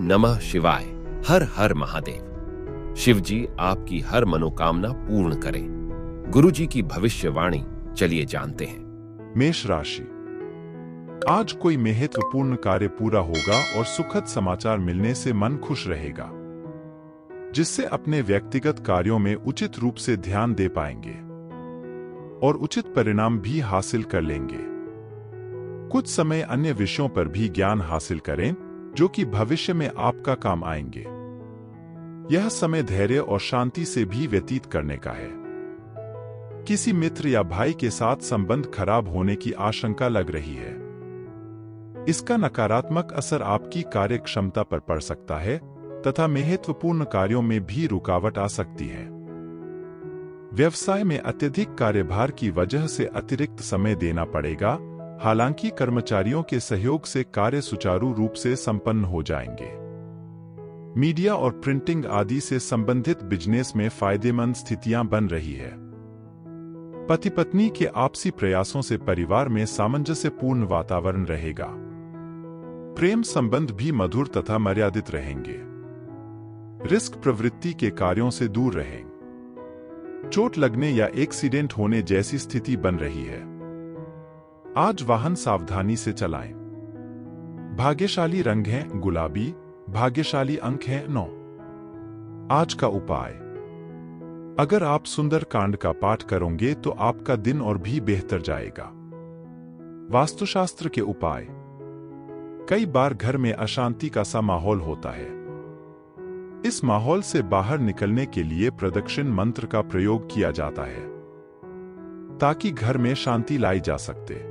नमः शिवाय। हर हर महादेव। शिव जी आपकी हर मनोकामना पूर्ण करें। गुरु जी की भविष्यवाणी चलिए जानते हैं। मेष राशि। आज कोई महत्वपूर्ण कार्य पूरा होगा और सुखद समाचार मिलने से मन खुश रहेगा, जिससे अपने व्यक्तिगत कार्यों में उचित रूप से ध्यान दे पाएंगे और उचित परिणाम भी हासिल कर लेंगे। कुछ समय अन्य विषयों पर भी ज्ञान हासिल करें जो कि भविष्य में आपका काम आएंगे। यह समय धैर्य और शांति से भी व्यतीत करने का है। किसी मित्र या भाई के साथ संबंध खराब होने की आशंका लग रही है। इसका नकारात्मक असर आपकी कार्य क्षमता पर पड़ सकता है तथा महत्वपूर्ण कार्यों में भी रुकावट आ सकती है। व्यवसाय में अत्यधिक कार्यभार की वजह से अतिरिक्त समय देना पड़ेगा, हालांकि कर्मचारियों के सहयोग से कार्य सुचारू रूप से संपन्न हो जाएंगे। मीडिया और प्रिंटिंग आदि से संबंधित बिजनेस में फायदेमंद स्थितियां बन रही है। पति पत्नी के आपसी प्रयासों से परिवार में सामंजस्यपूर्ण वातावरण रहेगा। प्रेम संबंध भी मधुर तथा मर्यादित रहेंगे। रिस्क प्रवृत्ति के कार्यों से दूर रहें। चोट लगने या एक्सीडेंट होने जैसी स्थिति बन रही है। आज वाहन सावधानी से चलाएं। भाग्यशाली रंग है गुलाबी। भाग्यशाली अंक है 9। आज का उपाय। अगर आप सुंदर कांड का पाठ करोगे तो आपका दिन और भी बेहतर जाएगा। वास्तुशास्त्र के उपाय। कई बार घर में अशांति का सा माहौल होता है। इस माहौल से बाहर निकलने के लिए प्रदक्षिण मंत्र का प्रयोग किया जाता है ताकि घर में शांति लाई जा सकते।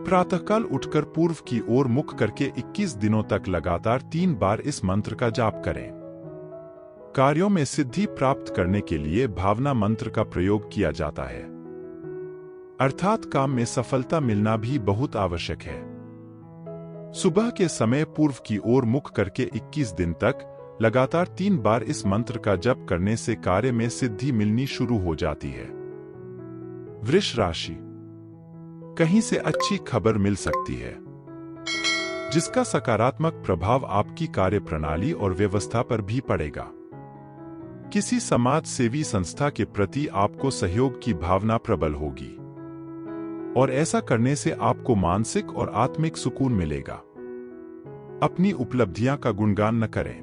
प्रातःकाल उठकर पूर्व की ओर मुख करके 21 दिनों तक लगातार 3 बार इस मंत्र का जाप करें। कार्यों में सिद्धि प्राप्त करने के लिए भावना मंत्र का प्रयोग किया जाता है, अर्थात काम में सफलता मिलना भी बहुत आवश्यक है। सुबह के समय पूर्व की ओर मुख करके 21 दिन तक लगातार 3 बार इस मंत्र का जप करने से कार्य में सिद्धि मिलनी शुरू हो जाती है। वृष राशि। कहीं से अच्छी खबर मिल सकती है जिसका सकारात्मक प्रभाव आपकी कार्य प्रणाली और व्यवस्था पर भी पड़ेगा। किसी समाज सेवी संस्था के प्रति आपको सहयोग की भावना प्रबल होगी और ऐसा करने से आपको मानसिक और आत्मिक सुकून मिलेगा। अपनी उपलब्धियां का गुणगान न करें।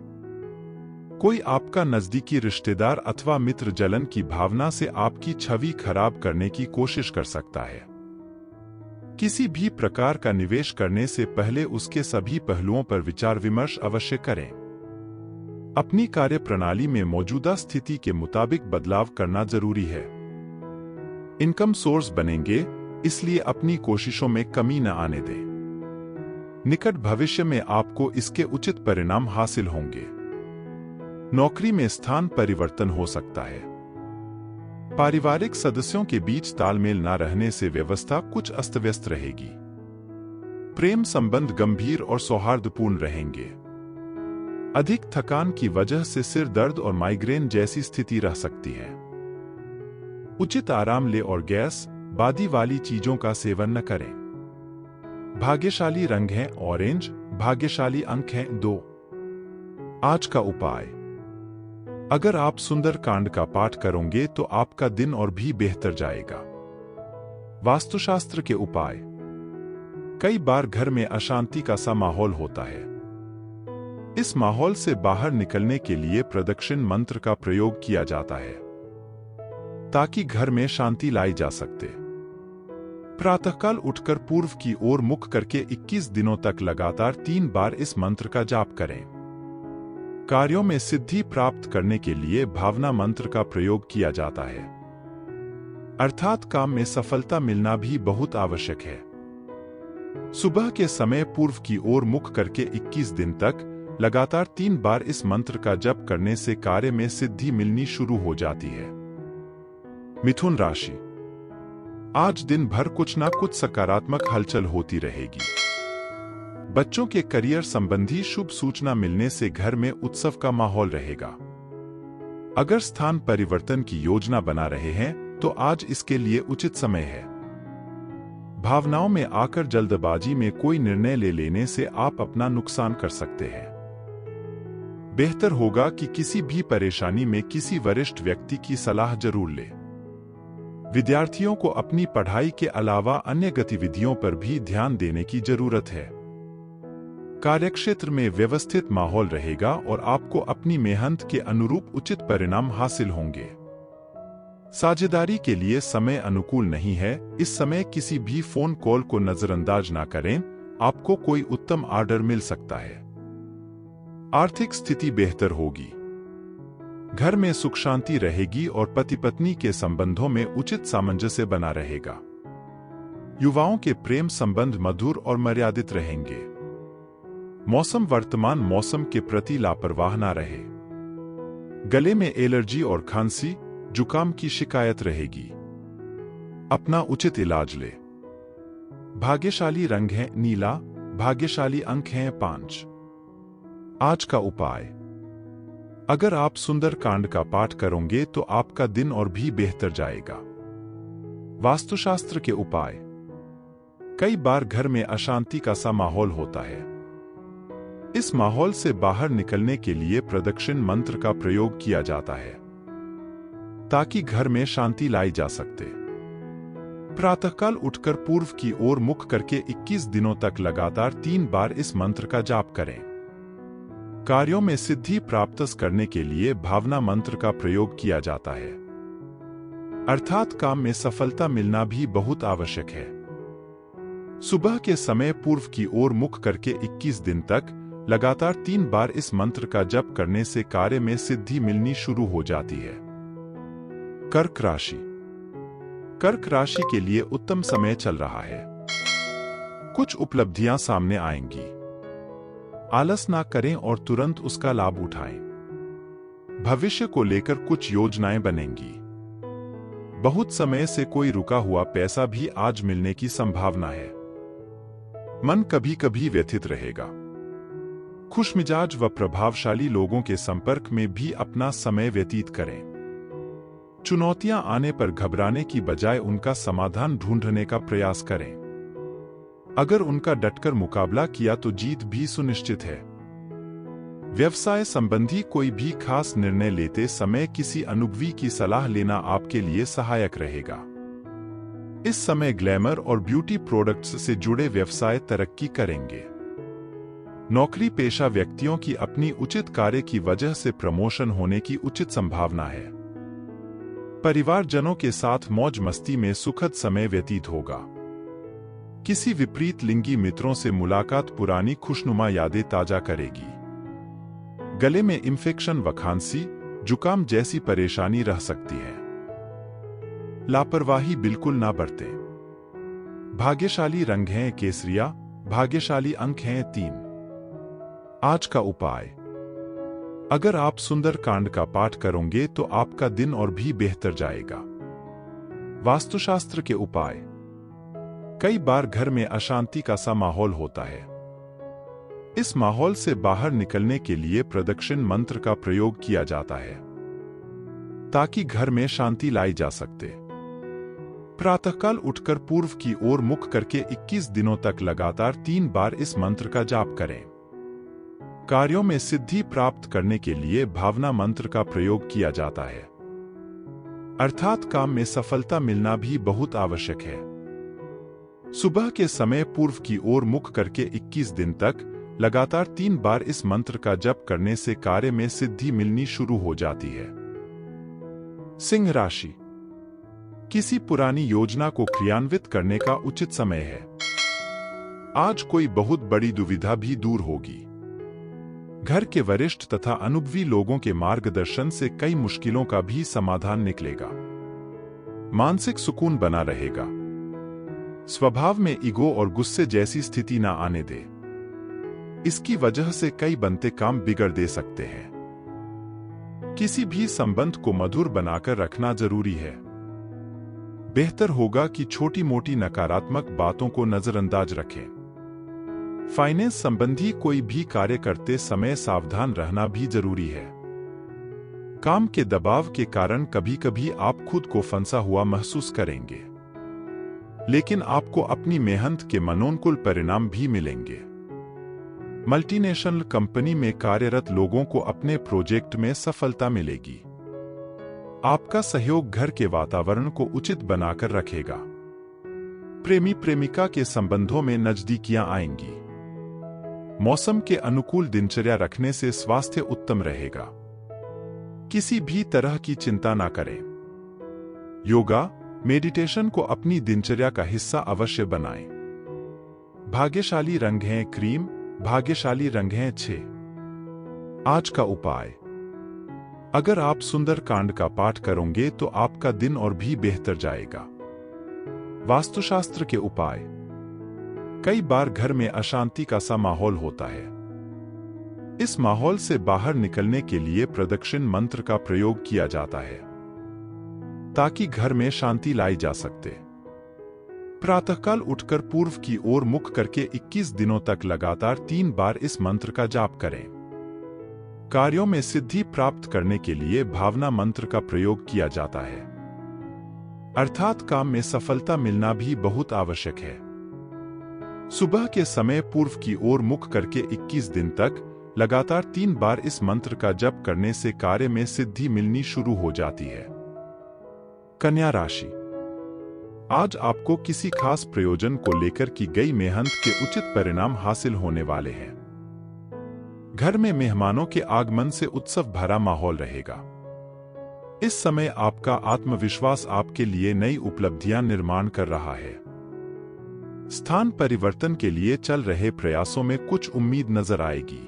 कोई आपका नजदीकी रिश्तेदार अथवा मित्र जलन की भावना से आपकी छवि खराब करने की कोशिश कर सकता है। किसी भी प्रकार का निवेश करने से पहले उसके सभी पहलुओं पर विचार विमर्श अवश्य करें। अपनी कार्य प्रणाली में मौजूदा स्थिति के मुताबिक बदलाव करना जरूरी है। इनकम सोर्स बनेंगे, इसलिए अपनी कोशिशों में कमी न आने दें। निकट भविष्य में आपको इसके उचित परिणाम हासिल होंगे। नौकरी में स्थान परिवर्तन हो सकता है। पारिवारिक सदस्यों के बीच तालमेल न रहने से व्यवस्था कुछ अस्त व्यस्त रहेगी। प्रेम संबंध गंभीर और सौहार्दपूर्ण रहेंगे। अधिक थकान की वजह से सिर दर्द और माइग्रेन जैसी स्थिति रह सकती है। उचित आराम ले और गैस बादी वाली चीजों का सेवन न करें। भाग्यशाली रंग है ऑरेंज। भाग्यशाली अंक है 2। आज का उपाय। अगर आप सुंदर कांड का पाठ करोगे तो आपका दिन और भी बेहतर जाएगा। वास्तुशास्त्र के उपाय। कई बार घर में अशांति का सा माहौल होता है। इस माहौल से बाहर निकलने के लिए प्रदक्षिण मंत्र का प्रयोग किया जाता है ताकि घर में शांति लाई जा सके। प्रातःकाल उठकर पूर्व की ओर मुख करके 21 दिनों तक लगातार 3 बार इस मंत्र का जाप करें। कार्यों में सिद्धि प्राप्त करने के लिए भावना मंत्र का प्रयोग किया जाता है, अर्थात काम में सफलता मिलना भी बहुत आवश्यक है। सुबह के समय पूर्व की ओर मुख करके 21 दिन तक लगातार 3 बार इस मंत्र का जप करने से कार्य में सिद्धि मिलनी शुरू हो जाती है। मिथुन राशि। आज दिन भर कुछ ना कुछ सकारात्मक हलचल होती रहेगी। बच्चों के करियर संबंधी शुभ सूचना मिलने से घर में उत्सव का माहौल रहेगा। अगर स्थान परिवर्तन की योजना बना रहे हैं तो आज इसके लिए उचित समय है। भावनाओं में आकर जल्दबाजी में कोई निर्णय ले लेने से आप अपना नुकसान कर सकते हैं। बेहतर होगा कि किसी भी परेशानी में किसी वरिष्ठ व्यक्ति की सलाह जरूर ले। विद्यार्थियों को अपनी पढ़ाई के अलावा अन्य गतिविधियों पर भी ध्यान देने की जरूरत है। कार्यक्षेत्र में व्यवस्थित माहौल रहेगा और आपको अपनी मेहनत के अनुरूप उचित परिणाम हासिल होंगे। साझेदारी के लिए समय अनुकूल नहीं है। इस समय किसी भी फोन कॉल को नजरअंदाज ना करें, आपको कोई उत्तम ऑर्डर मिल सकता है। आर्थिक स्थिति बेहतर होगी। घर में सुख शांति रहेगी और पति पत्नी के संबंधों में उचित सामंजस्य बना रहेगा। युवाओं के प्रेम संबंध मधुर और मर्यादित रहेंगे। मौसम वर्तमान मौसम के प्रति लापरवाह ना रहे। गले में एलर्जी और खांसी जुकाम की शिकायत रहेगी। अपना उचित इलाज ले। भाग्यशाली रंग है नीला, भाग्यशाली अंक हैं 5। आज का उपाय। अगर आप सुंदर कांड का पाठ करोगे तो आपका दिन और भी बेहतर जाएगा। वास्तुशास्त्र के उपाय। कई बार घर में अशांति का सा माहौल होता है। इस माहौल से बाहर निकलने के लिए प्रदक्षिण मंत्र का प्रयोग किया जाता है ताकि घर में शांति लाई जा सकते। प्रातःकाल उठकर पूर्व की ओर मुख करके 21 दिनों तक लगातार 3 बार इस मंत्र का जाप करें। कार्यों में सिद्धि प्राप्त करने के लिए भावना मंत्र का प्रयोग किया जाता है, अर्थात काम में सफलता मिलना भी बहुत आवश्यक है। सुबह के समय पूर्व की ओर मुख करके 21 दिन तक लगातार 3 बार इस मंत्र का जप करने से कार्य में सिद्धि मिलनी शुरू हो जाती है। कर्क राशि। कर्क राशि के लिए उत्तम समय चल रहा है। कुछ उपलब्धियां सामने आएंगी। आलस ना करें और तुरंत उसका लाभ उठाएं। भविष्य को लेकर कुछ योजनाएं बनेंगी। बहुत समय से कोई रुका हुआ पैसा भी आज मिलने की संभावना है। मन कभी कभी व्यथित रहेगा। खुशमिजाज व प्रभावशाली लोगों के संपर्क में भी अपना समय व्यतीत करें। चुनौतियां आने पर घबराने की बजाय उनका समाधान ढूंढने का प्रयास करें। अगर उनका डटकर मुकाबला किया तो जीत भी सुनिश्चित है। व्यवसाय संबंधी कोई भी खास निर्णय लेते समय किसी अनुभवी की सलाह लेना आपके लिए सहायक रहेगा। इस समय ग्लैमर और ब्यूटी प्रोडक्ट्स से जुड़े व्यवसाय तरक्की करेंगे। नौकरी पेशा व्यक्तियों की अपनी उचित कार्य की वजह से प्रमोशन होने की उचित संभावना है। परिवारजनों के साथ मौज मस्ती में सुखद समय व्यतीत होगा। किसी विपरीत लिंगी मित्रों से मुलाकात पुरानी खुशनुमा यादें ताजा करेगी। गले में इंफेक्शन व खांसी, जुकाम जैसी परेशानी रह सकती है। लापरवाही बिल्कुल ना बरतें। भाग्यशाली रंग हैं केसरिया, भाग्यशाली अंक हैं 3। आज का उपाय। अगर आप सुंदर कांड का पाठ करोगे तो आपका दिन और भी बेहतर जाएगा। वास्तुशास्त्र के उपाय। कई बार घर में अशांति का सा माहौल होता है। इस माहौल से बाहर निकलने के लिए प्रदक्षिण मंत्र का प्रयोग किया जाता है ताकि घर में शांति लाई जा सके। प्रातःकाल उठकर पूर्व की ओर मुख करके 21 दिनों तक लगातार 3 बार इस मंत्र का जाप करें। कार्यों में सिद्धि प्राप्त करने के लिए भावना मंत्र का प्रयोग किया जाता है, अर्थात काम में सफलता मिलना भी बहुत आवश्यक है। सुबह के समय पूर्व की ओर मुख करके 21 दिन तक लगातार 3 बार इस मंत्र का जप करने से कार्य में सिद्धि मिलनी शुरू हो जाती है। सिंह राशि। किसी पुरानी योजना को क्रियान्वित करने का उचित समय है। आज कोई बहुत बड़ी दुविधा भी दूर होगी। घर के वरिष्ठ तथा अनुभवी लोगों के मार्गदर्शन से कई मुश्किलों का भी समाधान निकलेगा। मानसिक सुकून बना रहेगा। स्वभाव में ईगो और गुस्से जैसी स्थिति ना आने दे। इसकी वजह से कई बनते काम बिगड़ दे सकते हैं। किसी भी संबंध को मधुर बनाकर रखना जरूरी है। बेहतर होगा कि छोटी मोटी नकारात्मक बातों को नजरअंदाज रखें। फाइनेंस संबंधी कोई भी कार्य करते समय सावधान रहना भी जरूरी है। काम के दबाव के कारण कभी कभी आप खुद को फंसा हुआ महसूस करेंगे, लेकिन आपको अपनी मेहनत के मनोनुकूल परिणाम भी मिलेंगे। मल्टीनेशनल कंपनी में कार्यरत लोगों को अपने प्रोजेक्ट में सफलता मिलेगी। आपका सहयोग घर के वातावरण को उचित बनाकर रखेगा। प्रेमी प्रेमिका के संबंधों में नजदीकियां आएंगी। मौसम के अनुकूल दिनचर्या रखने से स्वास्थ्य उत्तम रहेगा। किसी भी तरह की चिंता ना करें। योगा, मेडिटेशन को अपनी दिनचर्या का हिस्सा अवश्य बनाएं। भाग्यशाली रंग हैं क्रीम, भाग्यशाली रंग हैं 6। आज का उपाय। अगर आप सुंदर कांड का पाठ करोगे तो आपका दिन और भी बेहतर जाएगा। वास्तुशास्त्र के उपाय। कई बार घर में अशांति का सा माहौल होता है। इस माहौल से बाहर निकलने के लिए प्रदक्षिण मंत्र का प्रयोग किया जाता है ताकि घर में शांति लाई जा सके। प्रातःकाल उठकर पूर्व की ओर मुख करके 21 दिनों तक लगातार 3 बार इस मंत्र का जाप करें। कार्यों में सिद्धि प्राप्त करने के लिए भावना मंत्र का प्रयोग किया जाता है, अर्थात काम में सफलता मिलना भी बहुत आवश्यक है। सुबह के समय पूर्व की ओर मुख करके 21 दिन तक लगातार 3 बार इस मंत्र का जप करने से कार्य में सिद्धि मिलनी शुरू हो जाती है। कन्या राशि। आज आपको किसी खास प्रयोजन को लेकर की गई मेहनत के उचित परिणाम हासिल होने वाले हैं। घर में मेहमानों के आगमन से उत्सव भरा माहौल रहेगा। इस समय आपका आत्मविश्वास आपके लिए नई उपलब्धियां निर्माण कर रहा है। स्थान परिवर्तन के लिए चल रहे प्रयासों में कुछ उम्मीद नजर आएगी।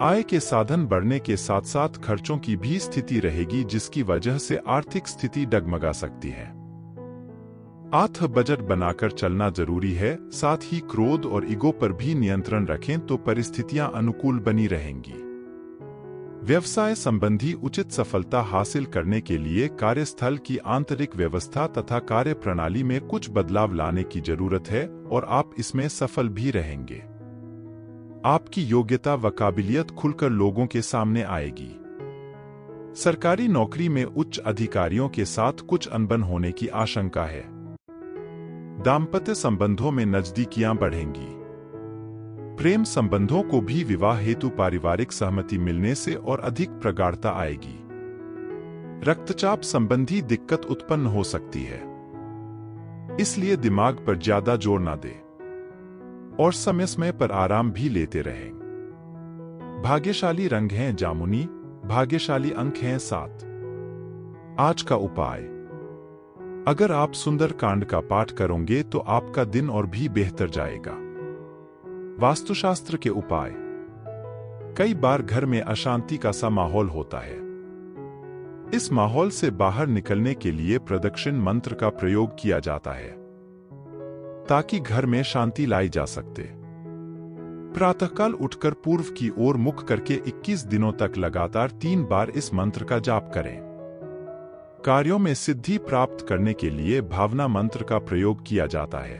आय के साधन बढ़ने के साथ साथ खर्चों की भी स्थिति रहेगी, जिसकी वजह से आर्थिक स्थिति डगमगा सकती है। आत्म बजट बनाकर चलना जरूरी है। साथ ही क्रोध और ईगो पर भी नियंत्रण रखें तो परिस्थितियां अनुकूल बनी रहेंगी। व्यवसाय संबंधी उचित सफलता हासिल करने के लिए कार्यस्थल की आंतरिक व्यवस्था तथा कार्य प्रणाली में कुछ बदलाव लाने की जरूरत है और आप इसमें सफल भी रहेंगे। आपकी योग्यता व काबिलियत खुलकर लोगों के सामने आएगी। सरकारी नौकरी में उच्च अधिकारियों के साथ कुछ अनबन होने की आशंका है। दाम्पत्य संबंधों में नजदीकियां बढ़ेंगी। प्रेम संबंधों को भी विवाह हेतु पारिवारिक सहमति मिलने से और अधिक प्रगाढ़ता आएगी। रक्तचाप संबंधी दिक्कत उत्पन्न हो सकती है, इसलिए दिमाग पर ज्यादा जोर न दें और समय समय पर आराम भी लेते रहें। भाग्यशाली रंग हैं जामुनी, भाग्यशाली अंक हैं 7। आज का उपाय। अगर आप सुंदर कांड का पाठ करोगे तो आपका दिन और भी बेहतर जाएगा। वास्तुशास्त्र के उपाय। कई बार घर में अशांति का सा माहौल होता है। इस माहौल से बाहर निकलने के लिए प्रदक्षिण मंत्र का प्रयोग किया जाता है ताकि घर में शांति लाई जा सके। प्रातःकाल उठकर पूर्व की ओर मुख करके 21 दिनों तक लगातार 3 बार इस मंत्र का जाप करें। कार्यों में सिद्धि प्राप्त करने के लिए भावना मंत्र का प्रयोग किया जाता है,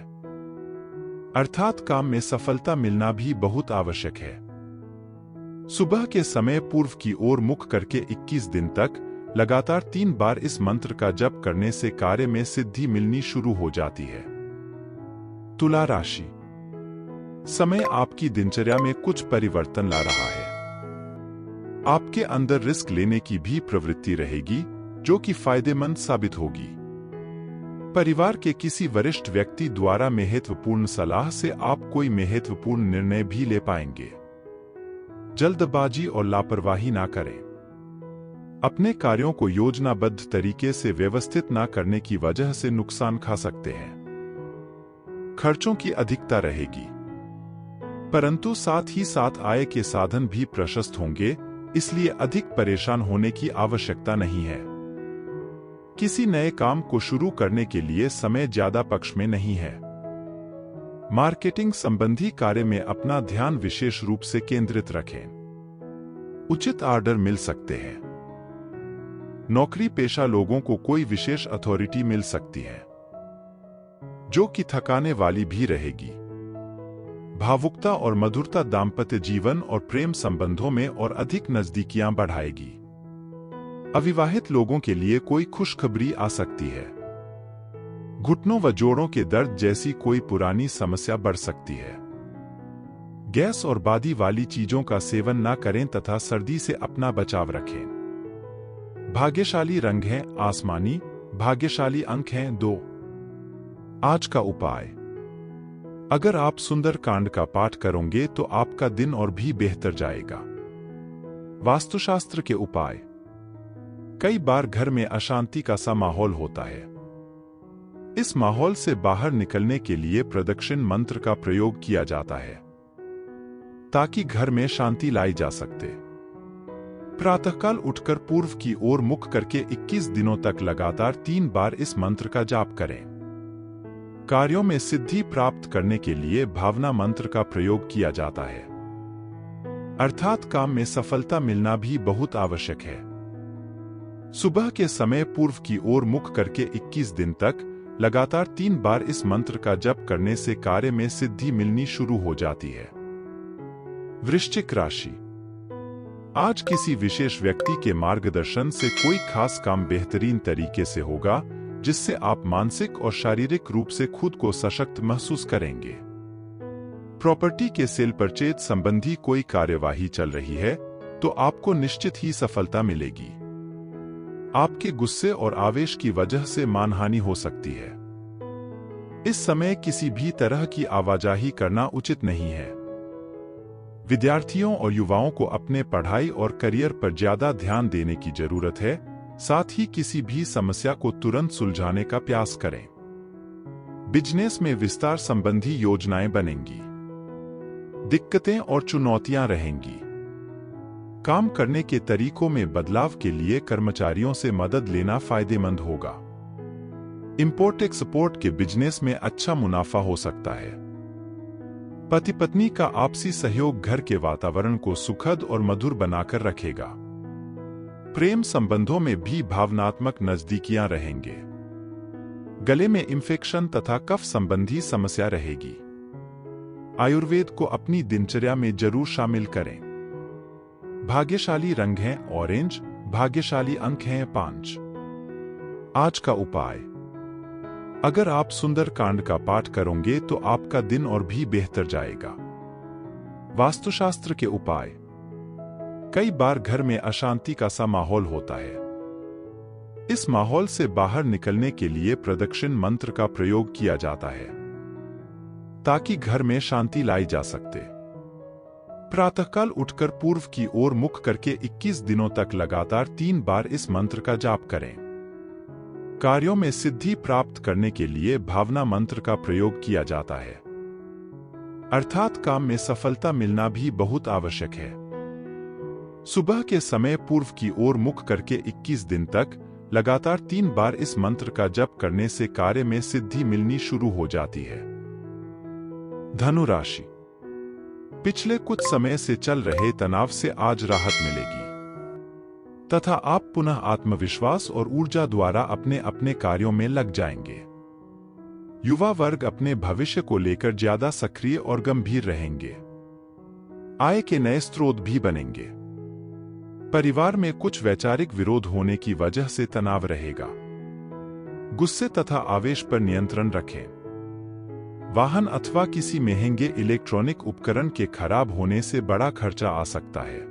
अर्थात काम में सफलता मिलना भी बहुत आवश्यक है। सुबह के समय पूर्व की ओर मुख करके 21 दिन तक लगातार 3 बार इस मंत्र का जप करने से कार्य में सिद्धि मिलनी शुरू हो जाती है। तुला राशि। समय आपकी दिनचर्या में कुछ परिवर्तन ला रहा है। आपके अंदर रिस्क लेने की भी प्रवृत्ति रहेगी, जो कि फायदेमंद साबित होगी। परिवार के किसी वरिष्ठ व्यक्ति द्वारा महत्वपूर्ण सलाह से आप कोई महत्वपूर्ण निर्णय भी ले पाएंगे। जल्दबाजी और लापरवाही ना करें। अपने कार्यों को योजनाबद्ध तरीके से व्यवस्थित ना करने की वजह से नुकसान खा सकते हैं। खर्चों की अधिकता रहेगी, परंतु साथ ही साथ आय के साधन भी प्रशस्त होंगे, इसलिए अधिक परेशान होने की आवश्यकता नहीं है। किसी नए काम को शुरू करने के लिए समय ज्यादा पक्ष में नहीं है। मार्केटिंग संबंधी कार्य में अपना ध्यान विशेष रूप से केंद्रित रखें। उचित ऑर्डर मिल सकते हैं। नौकरी पेशा लोगों को कोई विशेष अथॉरिटी मिल सकती है, जो कि थकाने वाली भी रहेगी। भावुकता और मधुरता दाम्पत्य जीवन और प्रेम संबंधों में और अधिक नजदीकियां बढ़ाएगी। अविवाहित लोगों के लिए कोई खुशखबरी आ सकती है। घुटनों व जोड़ों के दर्द जैसी कोई पुरानी समस्या बढ़ सकती है। गैस और बादी वाली चीजों का सेवन न करें तथा सर्दी से अपना बचाव रखें। भाग्यशाली रंग है आसमानी, भाग्यशाली अंक हैं 2। आज का उपाय। अगर आप सुंदरकांड का पाठ करोगे तो आपका दिन और भी बेहतर जाएगा। वास्तुशास्त्र के उपाय। कई बार घर में अशांति का सा माहौल होता है। इस माहौल से बाहर निकलने के लिए प्रदक्षिण मंत्र का प्रयोग किया जाता है ताकि घर में शांति लाई जा सके। प्रातःकाल उठकर पूर्व की ओर मुख करके 21 दिनों तक लगातार 3 बार इस मंत्र का जाप करें। कार्यों में सिद्धि प्राप्त करने के लिए भावना मंत्र का प्रयोग किया जाता है, अर्थात काम में सफलता मिलना भी बहुत आवश्यक है। सुबह के समय पूर्व की ओर मुख करके 21 दिन तक लगातार 3 बार इस मंत्र का जप करने से कार्य में सिद्धि मिलनी शुरू हो जाती है। वृश्चिक राशि। आज किसी विशेष व्यक्ति के मार्गदर्शन से कोई खास काम बेहतरीन तरीके से होगा, जिससे आप मानसिक और शारीरिक रूप से खुद को सशक्त महसूस करेंगे। प्रॉपर्टी के सेल परचेज संबंधी कोई कार्यवाही चल रही है तो आपको निश्चित ही सफलता मिलेगी। आपके गुस्से और आवेश की वजह से मानहानि हो सकती है। इस समय किसी भी तरह की आवाजाही करना उचित नहीं है। विद्यार्थियों और युवाओं को अपने पढ़ाई और करियर पर ज्यादा ध्यान देने की जरूरत है। साथ ही किसी भी समस्या को तुरंत सुलझाने का प्रयास करें। बिजनेस में विस्तार संबंधी योजनाएं बनेंगी। दिक्कतें और चुनौतियां रहेंगी। काम करने के तरीकों में बदलाव के लिए कर्मचारियों से मदद लेना फायदेमंद होगा। इंपोर्ट एक्सपोर्ट के बिजनेस में अच्छा मुनाफा हो सकता है। पति पत्नी का आपसी सहयोग घर के वातावरण को सुखद और मधुर बनाकर रखेगा। प्रेम संबंधों में भी भावनात्मक नजदीकियां रहेंगे। गले में इंफेक्शन तथा कफ संबंधी समस्या रहेगी। आयुर्वेद को अपनी दिनचर्या में जरूर शामिल करें। भाग्यशाली रंग है ऑरेंज, भाग्यशाली अंक हैं 5। आज का उपाय। अगर आप सुंदरकांड का पाठ करोगे तो आपका दिन और भी बेहतर जाएगा। वास्तुशास्त्र के उपाय। कई बार घर में अशांति का सा माहौल होता है। इस माहौल से बाहर निकलने के लिए प्रदक्षिण मंत्र का प्रयोग किया जाता है ताकि घर में शांति लाई जा सके। प्रातःकाल उठकर पूर्व की ओर मुख करके 21 दिनों तक लगातार 3 बार इस मंत्र का जाप करें। कार्यों में सिद्धि प्राप्त करने के लिए भावना मंत्र का प्रयोग किया जाता है, अर्थात काम में सफलता मिलना भी बहुत आवश्यक है। सुबह के समय पूर्व की ओर मुख करके 21 दिन तक लगातार 3 बार इस मंत्र का जप करने से कार्य में सिद्धि मिलनी शुरू हो जाती है। धनु राशि। पिछले कुछ समय से चल रहे तनाव से आज राहत मिलेगी तथा आप पुनः आत्मविश्वास और ऊर्जा द्वारा अपने अपने कार्यों में लग जाएंगे। युवा वर्ग अपने भविष्य को लेकर ज्यादा सक्रिय और गंभीर रहेंगे। आय के नए स्रोत भी बनेंगे। परिवार में कुछ वैचारिक विरोध होने की वजह से तनाव रहेगा। गुस्से तथा आवेश पर नियंत्रण रखें। वाहन अथवा किसी महंगे इलेक्ट्रॉनिक उपकरण के खराब होने से बड़ा खर्चा आ सकता है।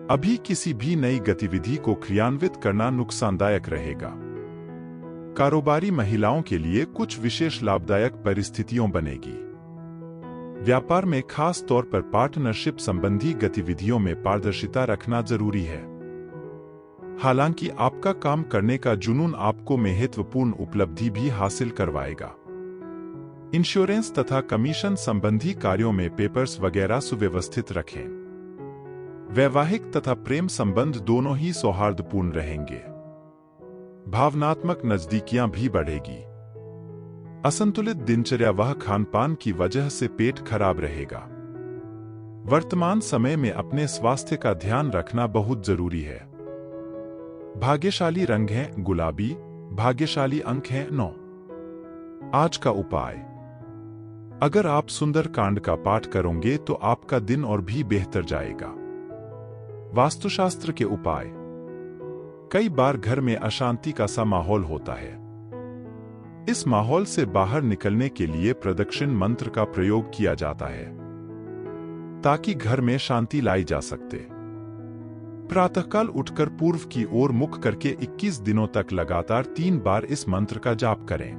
अभी किसी भी नई गतिविधि को क्रियान्वित करना नुकसानदायक रहेगा। कारोबारी महिलाओं के लिए कुछ विशेष लाभदायक परिस्थितियां बनेगी। व्यापार में खास तौर पर पार्टनरशिप संबंधी गतिविधियों में पारदर्शिता रखना जरूरी है। हालांकि आपका काम करने का जुनून आपको महत्वपूर्ण उपलब्धि भी हासिल करवाएगा। इंश्योरेंस तथा कमीशन संबंधी कार्यों में पेपर्स वगैरह सुव्यवस्थित रखें। वैवाहिक तथा प्रेम संबंध दोनों ही सौहार्दपूर्ण रहेंगे। भावनात्मक नजदीकियां भी बढ़ेगी। असंतुलित दिनचर्या व खानपान की वजह से पेट खराब रहेगा। वर्तमान समय में अपने स्वास्थ्य का ध्यान रखना बहुत जरूरी है। भाग्यशाली रंग है गुलाबी, भाग्यशाली अंक है 9। आज का उपाय। अगर आप सुंदरकांड का पाठ करोगे तो आपका दिन और भी बेहतर जाएगा। वास्तुशास्त्र के उपाय। कई बार घर में अशांति का सा माहौल होता है। इस माहौल से बाहर निकलने के लिए प्रदक्षिण मंत्र का प्रयोग किया जाता है ताकि घर में शांति लाई जा सकते। प्रातःकाल उठकर पूर्व की ओर मुख करके 21 दिनों तक लगातार 3 बार इस मंत्र का जाप करें।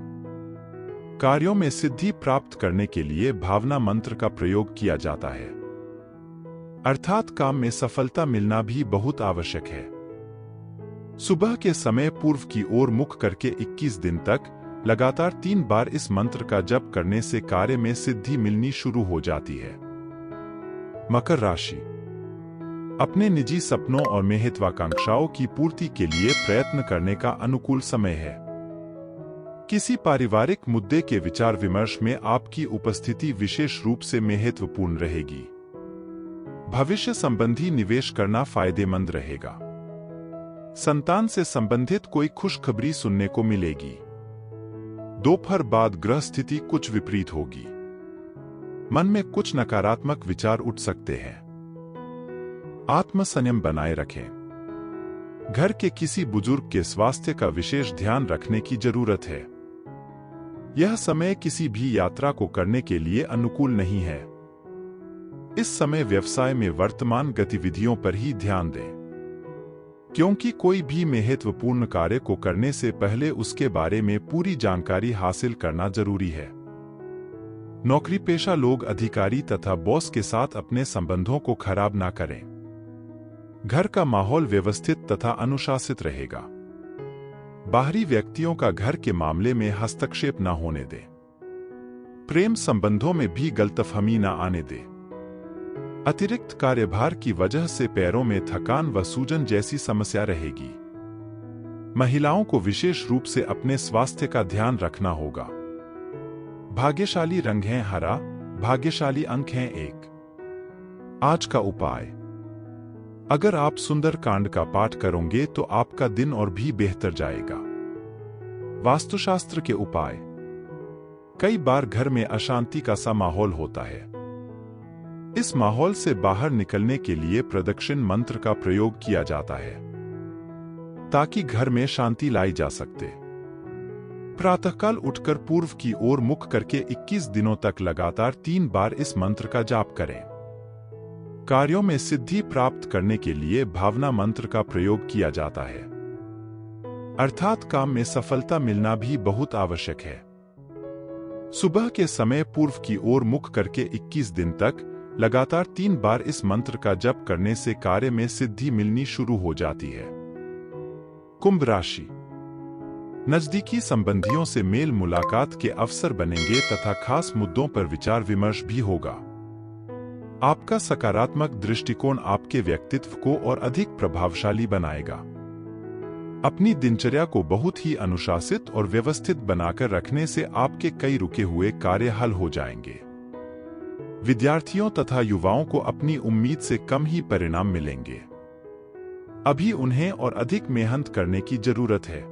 कार्यों में सिद्धि प्राप्त करने के लिए भावना मंत्र का प्रयोग किया जाता है, अर्थात काम में सफलता मिलना भी बहुत आवश्यक है। सुबह के समय पूर्व की ओर मुख करके 21 दिन तक लगातार 3 बार इस मंत्र का जप करने से कार्य में सिद्धि मिलनी शुरू हो जाती है। मकर राशि अपने निजी सपनों और महत्वाकांक्षाओं की पूर्ति के लिए प्रयत्न करने का अनुकूल समय है। किसी पारिवारिक मुद्दे के विचार विमर्श में आपकी उपस्थिति विशेष रूप से महत्वपूर्ण रहेगी। भविष्य संबंधी निवेश करना फायदेमंद रहेगा। संतान से संबंधित कोई खुशखबरी सुनने को मिलेगी। दोपहर बाद ग्रह स्थिति कुछ विपरीत होगी। मन में कुछ नकारात्मक विचार उठ सकते हैं। आत्मसंयम बनाए रखें। घर के किसी बुजुर्ग के स्वास्थ्य का विशेष ध्यान रखने की जरूरत है। यह समय किसी भी यात्रा को करने के लिए अनुकूल नहीं है। इस समय व्यवसाय में वर्तमान गतिविधियों पर ही ध्यान दें, क्योंकि कोई भी महत्वपूर्ण कार्य को करने से पहले उसके बारे में पूरी जानकारी हासिल करना जरूरी है। नौकरी पेशा लोग अधिकारी तथा बॉस के साथ अपने संबंधों को खराब ना करें। घर का माहौल व्यवस्थित तथा अनुशासित रहेगा। बाहरी व्यक्तियों का घर के मामले में हस्तक्षेप न होने दें। प्रेम संबंधों में भी गलतफहमी न आने दें। अतिरिक्त कार्यभार की वजह से पैरों में थकान व सूजन जैसी समस्या रहेगी। महिलाओं को विशेष रूप से अपने स्वास्थ्य का ध्यान रखना होगा। भाग्यशाली रंग है हरा, भाग्यशाली अंक हैं 1। आज का उपाय। अगर आप सुंदर कांड का पाठ करोगे तो आपका दिन और भी बेहतर जाएगा। वास्तुशास्त्र के उपाय। कई बार घर में अशांति का सा माहौल होता है। इस माहौल से बाहर निकलने के लिए प्रदक्षिण मंत्र का प्रयोग किया जाता है, ताकि घर में शांति लाई जा सके। प्रातःकाल उठकर पूर्व की ओर मुख करके 21 दिनों तक लगातार 3 बार इस मंत्र का जाप करें। कार्यों में सिद्धि प्राप्त करने के लिए भावना मंत्र का प्रयोग किया जाता है, अर्थात काम में सफलता मिलना भी बहुत आवश्यक है। सुबह के समय पूर्व की ओर मुख करके 21 दिन तक लगातार 3 बार इस मंत्र का जप करने से कार्य में सिद्धि मिलनी शुरू हो जाती है। कुंभ राशि। नजदीकी संबंधियों से मेल मुलाकात के अवसर बनेंगे तथा खास मुद्दों पर विचार विमर्श भी होगा। आपका सकारात्मक दृष्टिकोण आपके व्यक्तित्व को और अधिक प्रभावशाली बनाएगा। अपनी दिनचर्या को बहुत ही अनुशासित और व्यवस्थित बनाकर रखने से आपके कई रुके हुए कार्य हल हो जाएंगे। विद्यार्थियों तथा युवाओं को अपनी उम्मीद से कम ही परिणाम मिलेंगे। अभी उन्हें और अधिक मेहनत करने की जरूरत है।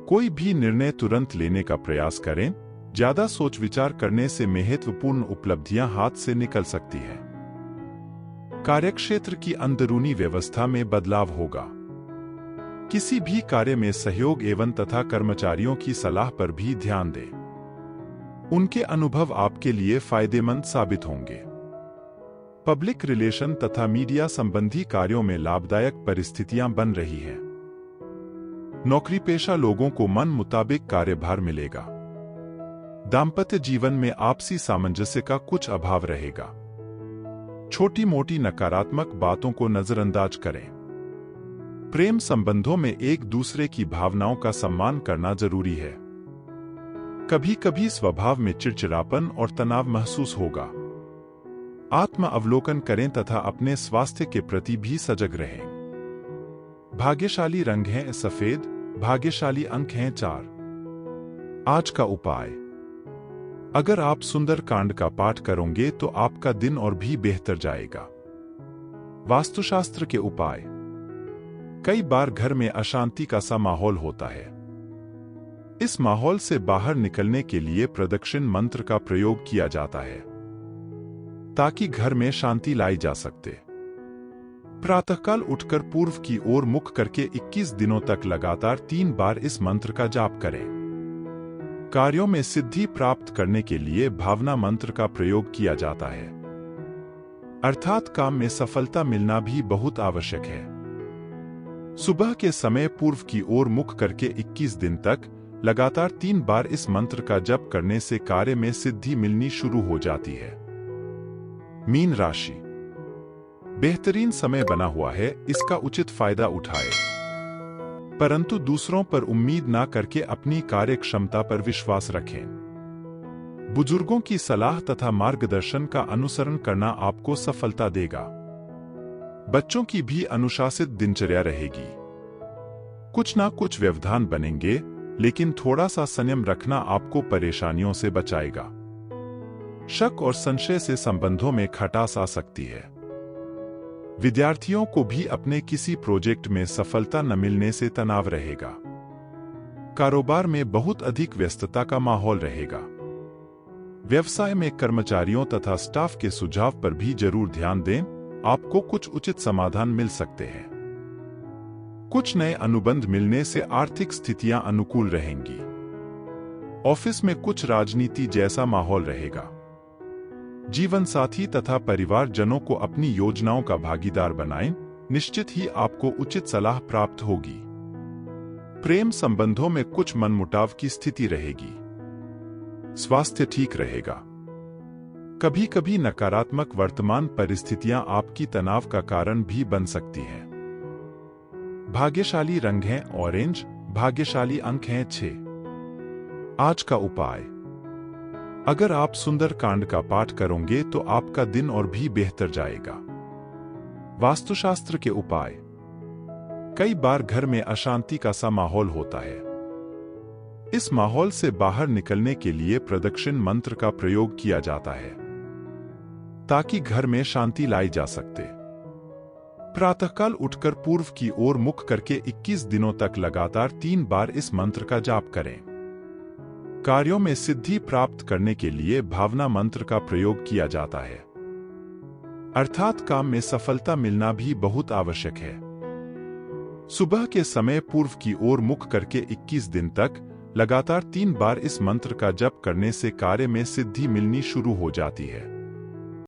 कोई भी निर्णय तुरंत लेने का प्रयास करें। ज्यादा सोच विचार करने से महत्वपूर्ण उपलब्धियां हाथ से निकल सकती है। कार्यक्षेत्र की अंदरूनी व्यवस्था में बदलाव होगा। किसी भी कार्य में सहयोग एवं तथा कर्मचारियों की सलाह पर भी ध्यान दें। उनके अनुभव आपके लिए फायदेमंद साबित होंगे। पब्लिक रिलेशन तथा मीडिया संबंधी कार्यों में लाभदायक परिस्थितियां बन रही हैं। नौकरी पेशा लोगों को मन मुताबिक कार्यभार मिलेगा। दाम्पत्य जीवन में आपसी सामंजस्य का कुछ अभाव रहेगा। छोटी मोटी नकारात्मक बातों को नजरअंदाज करें। प्रेम संबंधों में एक दूसरे की भावनाओं का सम्मान करना जरूरी है। कभी कभी स्वभाव में चिड़चिड़ापन और तनाव महसूस होगा। आत्म अवलोकन करें तथा अपने स्वास्थ्य के प्रति भी सजग रहें। भाग्यशाली रंग है सफेद, भाग्यशाली अंक हैं 4। आज का उपाय। अगर आप सुंदर कांड का पाठ करोगे तो आपका दिन और भी बेहतर जाएगा। वास्तुशास्त्र के उपाय। कई बार घर में अशांति का सा माहौल होता है। इस माहौल से बाहर निकलने के लिए प्रदक्षिण मंत्र का प्रयोग किया जाता है, ताकि घर में शांति लाई जा सके। प्रातःकाल उठकर पूर्व की ओर मुख करके 21 दिनों तक लगातार 3 बार इस मंत्र का जाप करें। कार्यों में सिद्धि प्राप्त करने के लिए भावना मंत्र का प्रयोग किया जाता है। अर्थात काम में सफलता मिलना भी बहुत आवश्यक है। सुबह के समय पूर्व की ओर मुख करके 21 दिन तक लगातार 3 बार इस मंत्र का जप करने से कार्य में सिद्धि मिलनी शुरू हो जाती है। मीन राशि, बेहतरीन समय बना हुआ है, इसका उचित फायदा उठाए, परंतु दूसरों पर उम्मीद ना करके अपनी कार्य क्षमता पर विश्वास रखें। बुजुर्गों की सलाह तथा मार्गदर्शन का अनुसरण करना आपको सफलता देगा। बच्चों की भी अनुशासित दिनचर्या रहेगी। कुछ ना कुछ व्यवधान बनेंगे, लेकिन थोड़ा सा संयम रखना आपको परेशानियों से बचाएगा। शक और संशय से संबंधों में खटास आ सकती है। विद्यार्थियों को भी अपने किसी प्रोजेक्ट में सफलता न मिलने से तनाव रहेगा। कारोबार में बहुत अधिक व्यस्तता का माहौल रहेगा। व्यवसाय में कर्मचारियों तथा स्टाफ के सुझाव पर भी जरूर ध्यान दें, आपको कुछ उचित समाधान मिल सकते हैं। कुछ नए अनुबंध मिलने से आर्थिक स्थितियां अनुकूल रहेंगी। ऑफिस में कुछ राजनीति जैसा माहौल रहेगा। जीवन साथी तथा परिवारजनों को अपनी योजनाओं का भागीदार बनाएं, निश्चित ही आपको उचित सलाह प्राप्त होगी। प्रेम संबंधों में कुछ मनमुटाव की स्थिति रहेगी। स्वास्थ्य ठीक रहेगा। कभी कभी नकारात्मक वर्तमान परिस्थितियां आपकी तनाव का कारण भी बन सकती हैं। भाग्यशाली रंग है ऑरेंज, भाग्यशाली अंक हैं 6। आज का उपाय, अगर आप सुंदर कांड का पाठ करोगे तो आपका दिन और भी बेहतर जाएगा। वास्तुशास्त्र के उपाय, कई बार घर में अशांति का सा माहौल होता है। इस माहौल से बाहर निकलने के लिए प्रदक्षिण मंत्र का प्रयोग किया जाता है, ताकि घर में शांति लाई जा सके। प्रातःकाल उठकर पूर्व की ओर मुख करके 21 दिनों तक लगातार 3 बार इस मंत्र का जाप करें। कार्यों में सिद्धि प्राप्त करने के लिए भावना मंत्र का प्रयोग किया जाता है, अर्थात काम में सफलता मिलना भी बहुत आवश्यक है। सुबह के समय पूर्व की ओर मुख करके 21 दिन तक लगातार 3 बार इस मंत्र का जप करने से कार्य में सिद्धि मिलनी शुरू हो जाती है।